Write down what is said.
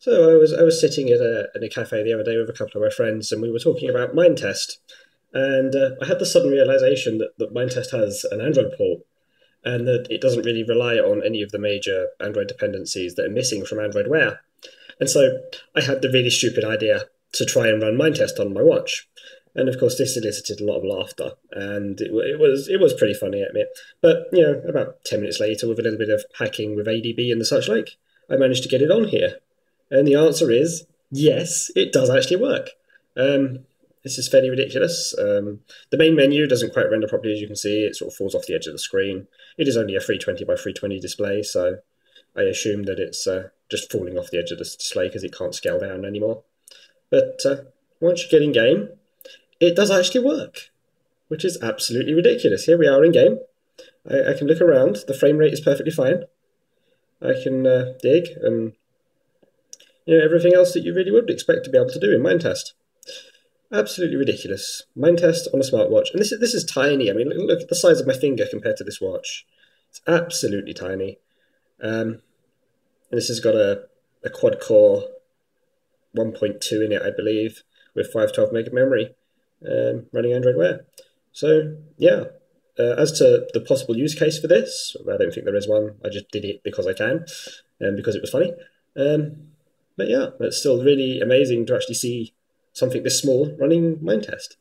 So I was sitting in a cafe the other day with a couple of my friends, and we were talking about Mindtest, and I had the sudden realization that Mindtest has an Android port, and that it doesn't really rely on any of the major Android dependencies that are missing from Android Wear. And so I had the really stupid idea to try and run Mindtest on my watch. And of course, this elicited a lot of laughter, and it was pretty funny, I admit. But about 10 minutes later, with a little bit of hacking with ADB and the such like, I managed to get it on here. And the answer is yes, it does actually work. Um, this is fairly ridiculous. The main menu doesn't quite render properly, as you can see. It sort of falls off the edge of the screen. It is only a 320 by 320 display, so I assume that it's just falling off the edge of the display because it can't scale down anymore. But once you get in game, it does actually work, which is absolutely ridiculous. Here we are in game. I can look around. The frame rate is perfectly fine. I can dig and everything else that you really would expect to be able to do in Mindtest. Absolutely ridiculous. Mindtest on a smartwatch, and this is tiny. I mean, look at the size of my finger compared to this watch. It's absolutely tiny. And this has got a quad core 1.2 in it, I believe, with 512 meg memory, running Android Wear. So yeah. As to the possible use case for this, I don't think there is one. I just did it because I can, and because it was funny. But yeah, it's still really amazing to actually see something this small running Mindtest.